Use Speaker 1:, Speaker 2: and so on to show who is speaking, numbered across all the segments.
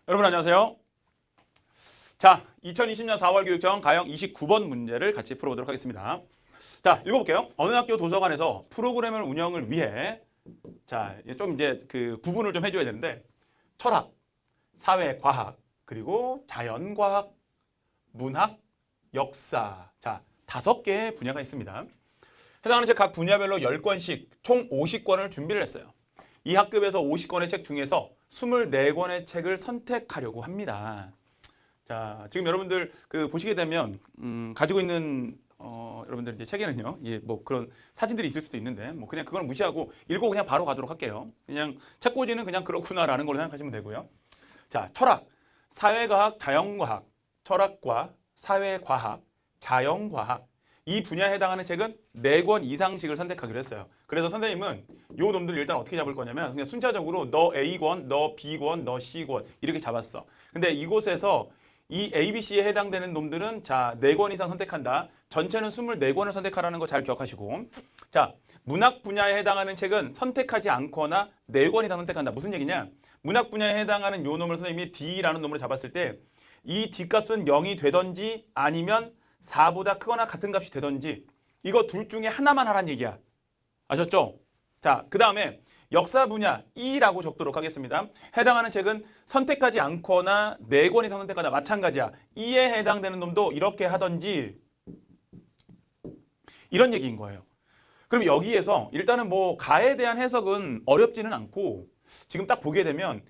Speaker 1: 여러분 안녕하세요. 자, 2020년 4월 교육청 가형 29번 문제를 같이 풀어보도록 하겠습니다. 자, 읽어볼게요. 어느 학교 도서관에서 프로그램을 운영을 위해 자, 좀 이제 그 구분을 좀 해줘야 되는데 철학, 사회과학, 그리고 자연과학, 문학, 역사 자, 5개의 분야가 있습니다. 해당하는 책 각 분야별로 10권씩 총 50권을 준비를 했어요. 이 학급에서 50권의 책 중에서 24권의 책을 선택하려고 합니다. 자, 지금 여러분들 그 보시게 되면 가지고 있는 여러분들 이제 책에는요, 예, 뭐 그런 사진들이 있을 수도 있는데 뭐 그냥 그걸 무시하고 읽고 그냥 바로 가도록 할게요. 그냥 책꽂이는 그냥 그렇구나라는 걸로 생각하시면 되고요. 자, 철학, 사회과학, 자연과학, 철학과 사회과학, 자연과학 이 분야에 해당하는 책은 4권 이상씩을 선택하기로 했어요. 그래서 선생님은 요 놈들 일단 어떻게 잡을 거냐면 그냥 순차적으로 너 A권, 너 B권, 너 C권 이렇게 잡았어. 근데 이곳에서 이 A, B, C에 해당되는 놈들은 자 4권 이상 선택한다. 전체는 24권을 선택하라는 거 잘 기억하시고 자 문학 분야에 해당하는 책은 선택하지 않거나 4권 이상 선택한다. 무슨 얘기냐? 문학 분야에 해당하는 요 놈을 선생님이 D라는 놈을 잡았을 때 이 D값은 0이 되던지 아니면 4보다 크거나 같은 값이 되던지 이거 둘 중에 하나만 하란 얘기야. 아셨죠? 자, 그 다음에 역사 분야 E라고 적도록 하겠습니다. 해당하는 책은 선택하지 않거나 4권 이상 선택하다 마찬가지야. E에 해당되는 놈도 이렇게 하던지 이런 얘기인 거예요. 그럼 여기에서 일단은 뭐 가에 대한 해석은 어렵지는 않고 지금 딱 보게 되면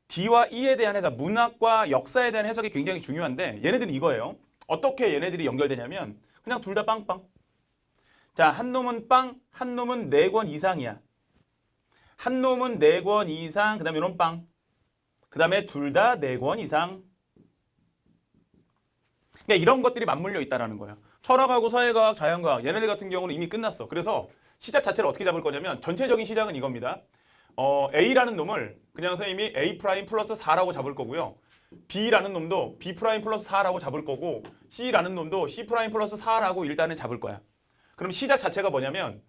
Speaker 1: D와 E에 대한 해석, 문학과 역사에 대한 해석이 굉장히 중요한데 얘네들은 이거예요. 어떻게 얘네들이 연결되냐면 그냥 둘 다 빵빵. 자, 한 놈은 빵, 한 놈은 4권 이상이야. 한 놈은 4권 이상, 그 다음에 이런 빵. 그 다음에 둘 다 4권 이상. 그러니까 이런 것들이 맞물려 있다는 거예요. 철학하고 사회과학, 자연과학 얘네들 같은 경우는 이미 끝났어. 그래서 시작 자체를 어떻게 잡을 거냐면 전체적인 시작은 이겁니다. A라는 놈을 그냥 선생님이 A 프라임 플러스 4라고 잡을 거고요. B라는 놈도 B 프라임 플러스 4라고 잡을 거고 C라는 놈도 C 프라임 플러스 4라고 일단은 잡을 거야. 그럼 시작 자체가 뭐냐면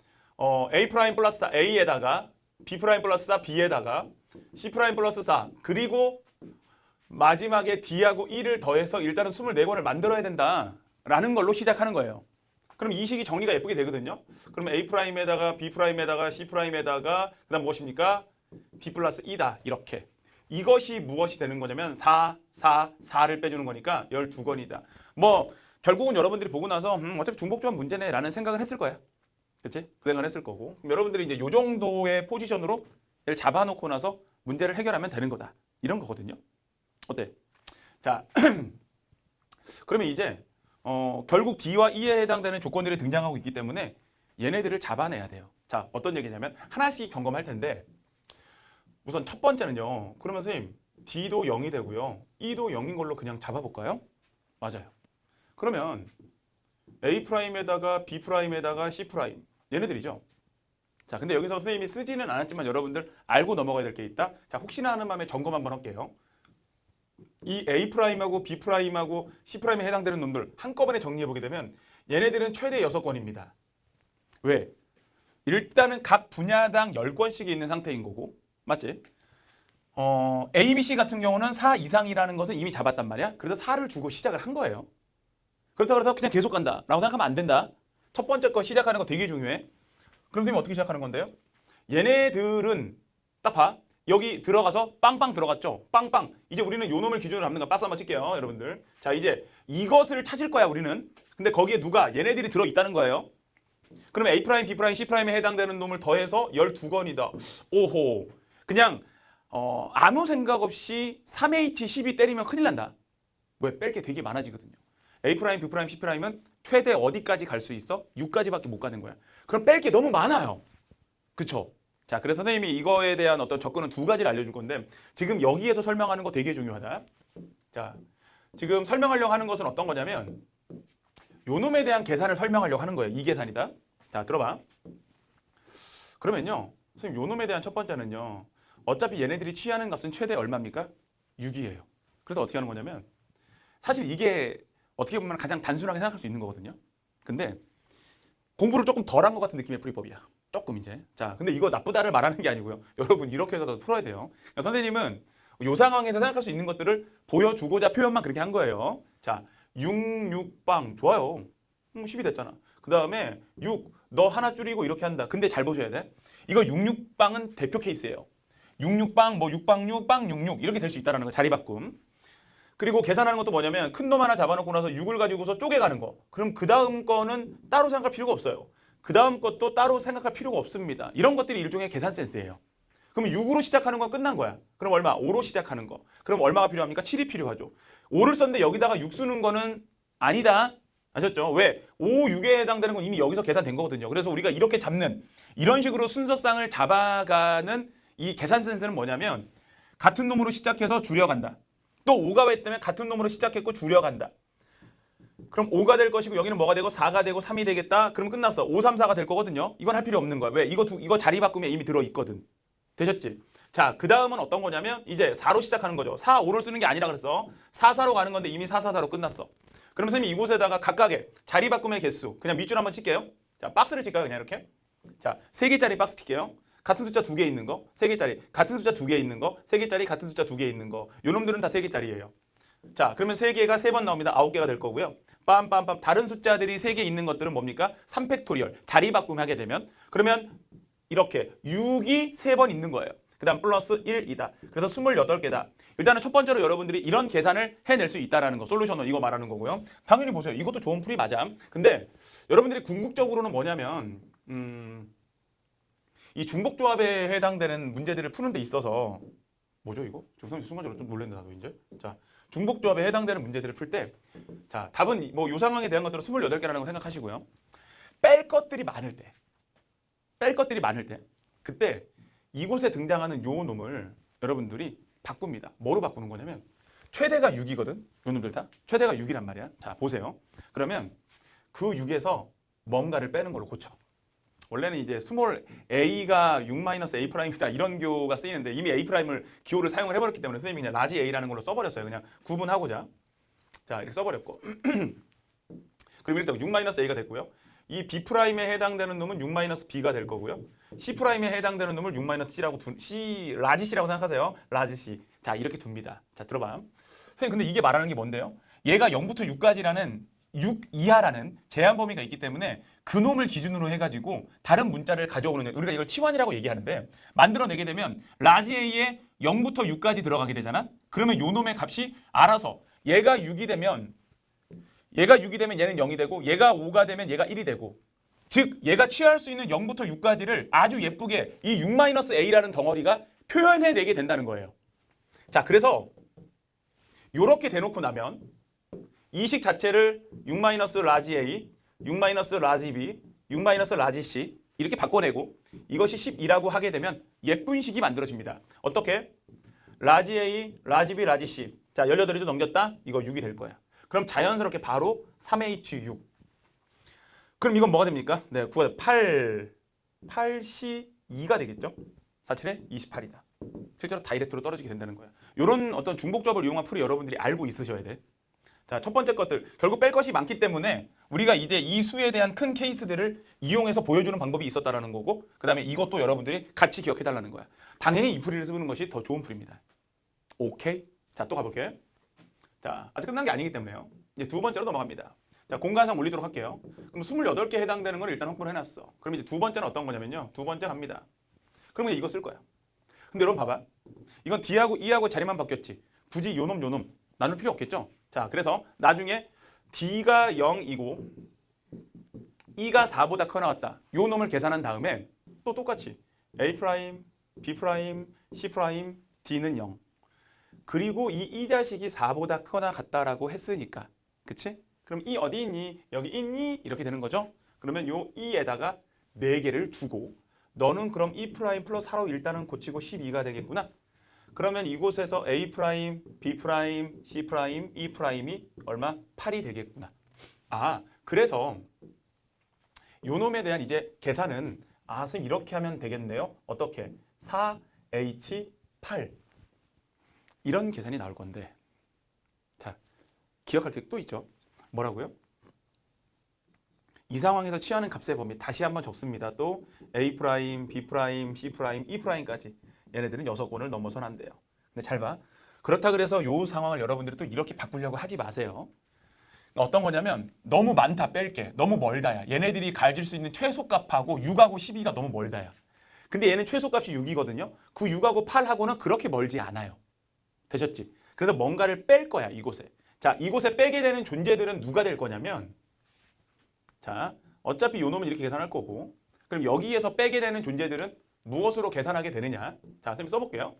Speaker 1: A 프라임 플러스 4 A에다가 B 프라임 플러스 4 B에다가 C 프라임 플러스 4 그리고 마지막에 D하고 E를 더해서 일단은 24권을 만들어야 된다라는 걸로 시작하는 거예요. 그럼 이 식이 정리가 예쁘게 되거든요. 그러면 A 프라임에다가 B 프라임에다가 C 프라임에다가 그다음 무엇입니까? D 플러스 E다 이렇게. 이것이 무엇이 되는 거냐면 4를 빼주는 거니까 12권이다. 뭐 결국은 여러분들이 보고 나서 어차피 중복조합 문제네 라는 생각을 했을 거야. 그치? 그 생각을 했을 거고. 그럼 여러분들이 이제 요 정도의 포지션으로 얘를 잡아놓고 나서 문제를 해결하면 되는 거다. 이런 거거든요. 어때? 자, 그러면 이제 결국 D와 E에 해당되는 조건들이 등장하고 있기 때문에 얘네들을 잡아내야 돼요. 자, 어떤 얘기냐면 하나씩 점검할 텐데 우선 첫 번째는요. 그러면 선생님 D도 0이 되고요. E도 0인 걸로 그냥 잡아볼까요? 맞아요. 그러면 A'에다가 B'에다가 C' 얘네들이죠. 자, 근데 여기서 선생님이 쓰지는 않았지만 여러분들 알고 넘어가야 될 게 있다. 자, 혹시나 하는 마음에 점검 한번 할게요. 이 A'하고 B'하고 C'에 해당되는 놈들 한꺼번에 정리해보게 되면 얘네들은 최대 6권입니다. 왜? 일단은 각 분야당 10권씩이 있는 상태인 거고 맞지? A, B, C 같은 경우는 4 이상이라는 것을 이미 잡았단 말이야. 그래서 4를 주고 시작을 한 거예요. 그렇다고 해서 그냥 계속 간다 라고 생각하면 안 된다. 첫 번째 거 시작하는 거 되게 중요해. 그럼 선생님 어떻게 시작하는 건데요? 얘네들은 딱 봐. 여기 들어가서 빵빵 들어갔죠? 빵빵. 이제 우리는 요 놈을 기준으로 잡는 거 박수 한번 칠게요, 여러분들. 자, 이제 이것을 찾을 거야, 우리는. 근데 거기에 누가? 얘네들이 들어있다는 거예요. 그러면 A 프라임, B 프라임, C 프라임에 해당되는 놈을 더해서 12권이다. 오호. 그냥 아무 생각 없이 3H, 12 때리면 큰일 난다. 왜? 뺄 게 되게 많아지거든요. A 프라임, B 프라임, C 프라임은 최대 어디까지 갈 수 있어? 6까지밖에 못 가는 거야. 그럼 뺄 게 너무 많아요. 그쵸? 자, 그래서 선생님이 이거에 대한 어떤 접근은 2가지를 알려줄 건데 지금 여기에서 설명하는 거 되게 중요하다. 자, 지금 설명하려고 하는 것은 어떤 거냐면 요 놈에 대한 계산을 설명하려고 하는 거예요. 이 계산이다. 자, 들어봐. 그러면요. 선생님 요 놈에 대한 첫 번째는요. 어차피 얘네들이 취하는 값은 최대 얼마입니까? 6이에요. 그래서 어떻게 하는 거냐면 사실 이게 어떻게 보면 가장 단순하게 생각할 수 있는 거거든요. 근데 공부를 조금 덜 한 것 같은 느낌의 풀이법이야. 조금 이제. 자, 근데 이거 나쁘다를 말하는 게 아니고요. 여러분 이렇게 해서 풀어야 돼요. 그러니까 선생님은 요 상황에서 생각할 수 있는 것들을 보여주고자 표현만 그렇게 한 거예요. 자, 66빵 좋아요. 10이 됐잖아. 그 다음에 6, 너 하나 줄이고 이렇게 한다. 근데 잘 보셔야 돼. 이거 66빵은 대표 케이스예요. 66빵, 뭐 6빵 6, 빵 66 이렇게 될 수 있다는 거. 자리 바꿈. 그리고 계산하는 것도 뭐냐면 큰 놈 하나 잡아놓고 나서 6을 가지고서 쪼개가는 거. 그럼 그 다음 거는 따로 생각할 필요가 없어요. 그 다음 것도 따로 생각할 필요가 없습니다. 이런 것들이 일종의 계산 센스예요. 그럼 6으로 시작하는 건 끝난 거야. 그럼 얼마? 5로 시작하는 거. 그럼 얼마가 필요합니까? 7이 필요하죠. 5를 썼는데 여기다가 6 쓰는 거는 아니다. 아셨죠? 왜? 5, 6에 해당되는 건 이미 여기서 계산된 거거든요. 그래서 우리가 이렇게 잡는 이런 식으로 순서상을 잡아가는 이 계산 센스는 뭐냐면 같은 놈으로 시작해서 줄여간다. 또 5가 왜 때문에 같은 놈으로 시작했고 줄여간다. 그럼 5가 될 것이고 여기는 뭐가 되고 4가 되고 3이 되겠다. 그럼 끝났어. 5, 3, 4가 될 거거든요. 이건 할 필요 없는 거야. 왜? 이거 자리 바꾸면 이미 들어있거든. 되셨지? 자, 그 다음은 어떤 거냐면 이제 4로 시작하는 거죠. 4, 5를 쓰는 게 아니라 그랬어. 4, 4로 가는 건데 이미 4, 4, 4로 끝났어. 그럼 선생님이 이곳에다가 각각의 자리 바꿈의 개수 그냥 밑줄 한번 칠게요. 자, 박스를 칠까요? 그냥 이렇게. 자, 3개짜리 박스 칠게요. 같은 숫자 2개 있는 거, 3개짜리. 같은 숫자 2개 있는 거, 3개짜리, 같은 숫자 2개 있는 거. 요 놈들은 다 3개짜리예요. 자, 그러면 3개가 3번 나옵니다. 9개가 될 거고요. 빰빰빰. 다른 숫자들이 3개 있는 것들은 뭡니까? 3팩토리얼. 자리 바꿈 하게 되면 그러면 이렇게 6이 3번 있는 거예요. 그 다음 플러스 1이다. 그래서 28개다. 일단은 첫 번째로 여러분들이 이런 계산을 해낼 수 있다는 거. 솔루션은 이거 말하는 거고요. 당연히 보세요. 이것도 좋은 풀이 맞아. 근데 여러분들이 궁극적으로는 뭐냐면 이 중복조합에 해당되는 문제들을 푸는 데 있어서 뭐죠 이거? 순간적으로 좀 놀랬네 나도 이제. 자, 중복조합에 해당되는 문제들을 풀 때 자, 답은 뭐 요 상황에 대한 것들은 28개라는 거 생각하시고요. 뺄 것들이 많을 때 그때 이곳에 등장하는 요 놈을 여러분들이 바꿉니다. 뭐로 바꾸는 거냐면 최대가 6이거든. 요 놈들 다. 최대가 6이란 말이야. 자, 보세요. 그러면 그 6에서 뭔가를 빼는 걸로 고쳐. 원래는 이제 스몰 a가 6-a'이다 이런 기호가 쓰이는데 이미 a'을 기호를 사용을 해버렸기 때문에 선생님이 그냥 라지 a라는 걸로 써버렸어요. 그냥 구분하고자. 자, 이렇게 써버렸고. 그리고 일단 6-a가 됐고요. 이 B'에 해당되는 놈은 6-B가 될 거고요. C'에 해당되는 놈을 6-C라고 라지 C라고 생각하세요. 라지 C. 자, 이렇게 둡니다. 자, 들어봐. 선생님, 근데 이게 말하는 게 뭔데요? 얘가 0부터 6까지라는 6 이하라는 제한 범위가 있기 때문에 그 놈을 기준으로 해가지고 다른 문자를 가져오는 우리가 이걸 치환이라고 얘기하는데 만들어내게 되면 라지 A에 0부터 6까지 들어가게 되잖아. 그러면 요 놈의 값이 알아서 얘가 6이 되면 얘는 0이 되고 얘가 5가 되면 얘가 1이 되고 즉 얘가 취할 수 있는 0부터 6까지를 아주 예쁘게 이 6-a라는 덩어리가 표현해내게 된다는 거예요. 자, 그래서 요렇게 대놓고 나면 이 식 자체를 6-라지 A, 6-라지 B, 6-라지 C 이렇게 바꿔내고 이것이 12라고 하게 되면 예쁜 식이 만들어집니다. 어떻게? 라지 A, 라지 B, 라지 C. 자, 18이도 넘겼다? 이거 6이 될 거야. 그럼 자연스럽게 바로 3H6. 그럼 이건 뭐가 됩니까? 네, 8C2가 되겠죠? 4,7에 28이다. 실제로 다이렉트로 떨어지게 된다는 거야. 이런 어떤 중복조합을 이용한 풀이 여러분들이 알고 있으셔야 돼. 자, 첫 번째 것들. 결국 뺄 것이 많기 때문에 우리가 이제 이 수에 대한 큰 케이스들을 이용해서 보여주는 방법이 있었다는 거고 그 다음에 이것도 여러분들이 같이 기억해달라는 거야. 당연히 이 풀이를 쓰는 것이 더 좋은 풀입니다. 오케이? 자, 또 가볼게요. 자, 아직 끝난 게 아니기 때문에요. 이제 두 번째로 넘어갑니다. 자, 공간상 올리도록 할게요. 그럼 28개 해당되는 걸 일단 확보를 해놨어. 그럼 이제 두 번째는 어떤 거냐면요. 두 번째 갑니다. 그러면 이거 쓸 거야. 근데 여러분 봐봐. 이건 D하고 E하고 자리만 바뀌었지. 굳이 요놈 나눌 필요 없겠죠? 자, 그래서 나중에 D가 0이고 E가 4보다 커 나왔다. 요 놈을 계산한 다음에 또 똑같이 A', B', C', D는 0. 그리고 이 자식이 4보다 크거나 같다라고 했으니까. 그치? 그럼 이 어디 있니? 여기 있니? 이렇게 되는 거죠. 그러면 요 E에다가 4개를 주고 너는 그럼 E' 플러스 4로 일단은 고치고 12가 되겠구나. 그러면 이곳에서 A', B', C', E'이 얼마? 8이 되겠구나. 아, 그래서 요 놈에 대한 이제 계산은 선생님 이렇게 하면 되겠네요. 어떻게? 4H8 이런 계산이 나올 건데 자, 기억할 게 또 있죠. 뭐라고요? 이 상황에서 취하는 값의 범위 다시 한번 적습니다. 또 A', B', C', E'까지 얘네들은 6권을 넘어서는 안 돼요. 근데 잘 봐. 그렇다 그래서 요 상황을 여러분들이 또 이렇게 바꾸려고 하지 마세요. 어떤 거냐면 너무 많다 뺄게. 너무 멀다야. 얘네들이 가질 수 있는 최소값하고 6하고 12가 너무 멀다야. 근데 얘는 최소값이 6이거든요. 그 6하고 8하고는 그렇게 멀지 않아요. 되셨지? 그래서 뭔가를 뺄 거야, 이곳에. 자, 이곳에 빼게 되는 존재들은 누가 될 거냐면 자, 어차피 요 놈은 이렇게 계산할 거고 그럼 여기에서 빼게 되는 존재들은 무엇으로 계산하게 되느냐? 자, 선생님 써볼게요.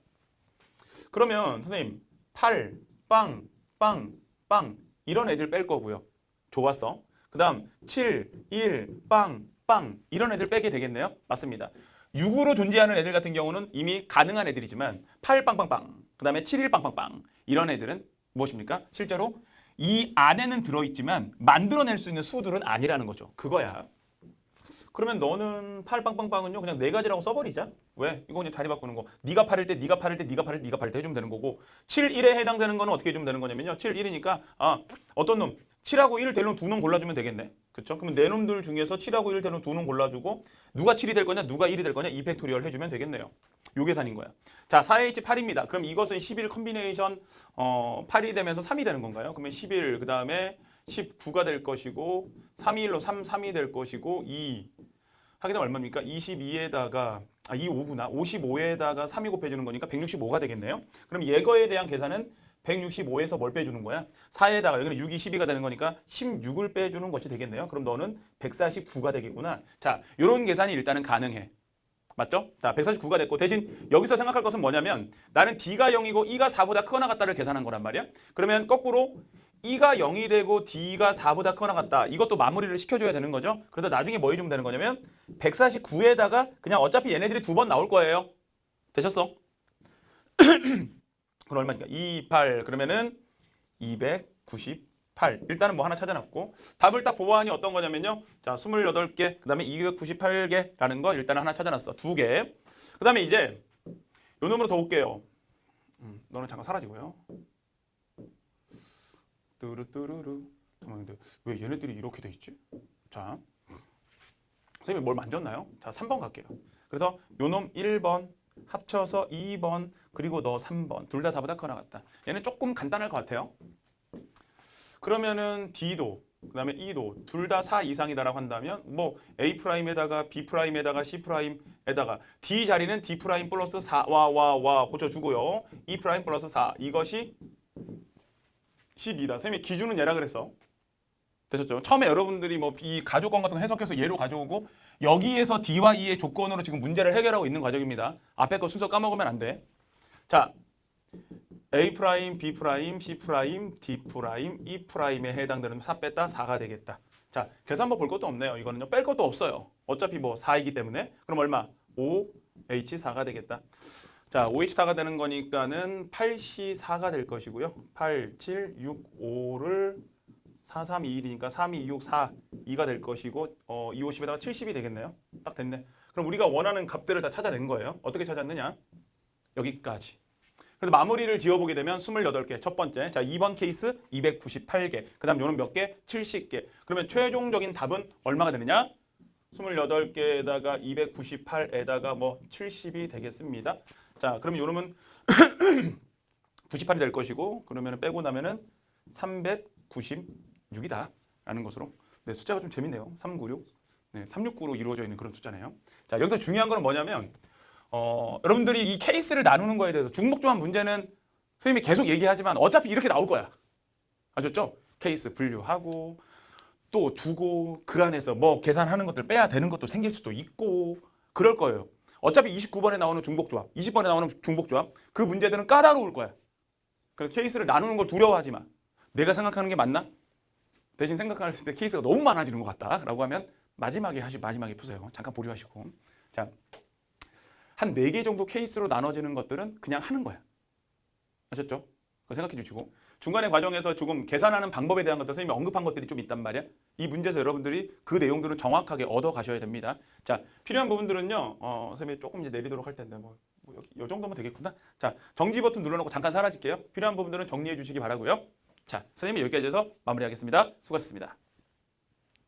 Speaker 1: 그러면 선생님 8, 빵, 빵, 빵 이런 애들 뺄 거고요. 좋았어. 그 다음 7, 1, 빵, 빵 이런 애들 빼게 되겠네요. 맞습니다. 6으로 존재하는 애들 같은 경우는 이미 가능한 애들이지만 8, 빵빵빵 그 다음에 7, 1, 빵빵빵 이런 애들은 무엇입니까? 실제로 이 안에는 들어있지만 만들어낼 수 있는 수들은 아니라는 거죠. 그거야. 그러면 너는 8 빵빵빵은요 그냥 네 가지라고 써버리자. 왜? 이거 그냥 자리 바꾸는 거. 네가 8일 때 네가 8일 때 네가 8일 때 네가 8일 때 해주면 되는 거고 7, 1에 해당되는 거는 어떻게 해주면 되는 거냐면요. 7, 1이니까 어떤 놈 7하고 1 될 놈 두 놈 골라주면 되겠네. 그쵸? 그러면 네 놈들 중에서 7하고 1 될 놈 두 놈 골라주고 누가 7이 될 거냐 누가 1이 될 거냐 2팩토리얼 해주면 되겠네요. 요 계산인 거야. 자 4H8입니다. 그럼 이것은 11 컨비네이션 8이 되면서 3이 되는 건가요? 그러면 11 그 다음에 19가 될 것이고 3이 1로 3, 3이 될 것이고 2 하게 되면 얼마입니까? 22에다가 25구나. 55에다가 3이 곱해주는 거니까 165가 되겠네요. 그럼 예거에 대한 계산은 165에서 뭘 빼주는 거야? 4에다가 여기는 6이 12가 되는 거니까 16을 빼주는 것이 되겠네요. 그럼 너는 149가 되겠구나. 자, 이런 계산이 일단은 가능해. 맞죠? 자, 149가 됐고 대신 여기서 생각할 것은 뭐냐면 나는 D가 0이고 E가 4보다 크거나 같다를 계산한 거란 말이야. 그러면 거꾸로 E가 0이 되고 D가 4보다 크거나 같다. 이것도 마무리를 시켜줘야 되는 거죠. 그래서 나중에 뭐 해주면 되는 거냐면 149에다가 그냥 어차피 얘네들이 두 번 나올 거예요. 되셨어? 그럼 얼마니까? 28 그러면은 298 일단은 뭐 하나 찾아놨고 답을 딱 보아하니 어떤 거냐면요. 자 28개 그 다음에 298개라는 거 일단 하나 찾아놨어. 2개 그 다음에 이제 요 놈으로 더 올게요. 너는 잠깐 사라지고요. 뚜루뚜루루. 근데 왜 얘네들이 이렇게 돼 있지? 자, 선생님이 뭘 만졌나요? 자, 3번 갈게요. 그래서 요놈 1번 합쳐서 2번 그리고 너 3번 둘 다 4보다 크거나 같다. 얘는 조금 간단할 것 같아요. 그러면은 D도 그다음에 E도 둘 다 4 이상이다라고 한다면 뭐 A'에다가 B'에다가 C'에다가 D 자리는 D' 플러스 4 와 고쳐주고요. E' 플러스 4 이것이 12다. 선생님이 기준은 얘라 그랬어. 되셨죠? 처음에 여러분들이 뭐 이 가조건 같은 거 해석해서 얘로 가져오고 여기에서 D와 E의 조건으로 지금 문제를 해결하고 있는 과정입니다. 앞에 거 순서 까먹으면 안 돼. 자, A', B', C', D', E'에 해당되는 4 뺐다 4가 되겠다. 자, 계산법 볼 것도 없네요. 이거는요. 뺄 것도 없어요. 어차피 뭐 4이기 때문에. 그럼 얼마? 5H4가 되겠다. 자, 5H4가 되는 거니까는 8C4가 될 것이고요. 8, 7, 6, 5를 4, 3, 2, 1이니까 3, 2, 6, 4, 2가 될 것이고 2, 50에다가 70이 되겠네요. 딱 됐네. 그럼 우리가 원하는 값들을 다 찾아낸 거예요. 어떻게 찾았느냐? 여기까지. 그래서 마무리를 지어보게 되면 28개 첫 번째. 자, 2번 케이스 298개. 그 다음 요는 몇 개? 70개. 그러면 최종적인 답은 얼마가 되느냐? 28개에다가 298에다가 뭐 70이 되겠습니다. 자, 그럼 요놈은 98이 될 것이고 그러면 빼고 나면은 396이다 라는 것으로. 네, 숫자가 좀 재밌네요. 396. 네, 369로 이루어져 있는 그런 숫자네요. 자, 여기서 중요한 거는 뭐냐면 여러분들이 이 케이스를 나누는 거에 대해서 중복조합 문제는 선생님이 계속 얘기하지만 어차피 이렇게 나올 거야. 아셨죠? 케이스 분류하고 또 주고 그 안에서 뭐 계산하는 것들 빼야 되는 것도 생길 수도 있고 그럴 거예요. 어차피 29번에 나오는 중복조합, 20번에 나오는 중복조합 그 문제들은 까다로울 거야. 그래서 케이스를 나누는 걸 두려워하지 마. 내가 생각하는 게 맞나? 대신 생각할 때 케이스가 너무 많아지는 것 같다라고 하면 마지막에 푸세요. 잠깐 보류하시고. 자, 한 4개 정도 케이스로 나눠지는 것들은 그냥 하는 거야. 아셨죠? 그거 생각해 주시고. 중간에 과정에서 조금 계산하는 방법에 대한 것들 선생님이 언급한 것들이 좀 있단 말이야. 이 문제에서 여러분들이 그 내용들은 정확하게 얻어 가셔야 됩니다. 자, 필요한 부분들은요. 선생님이 조금 이제 내리도록 할 텐데 뭐 여기 이 정도면 되겠구나. 자, 정지 버튼 눌러놓고 잠깐 사라질게요. 필요한 부분들은 정리해 주시기 바라고요. 자, 선생님이 여기까지 해서 마무리하겠습니다. 수고하셨습니다.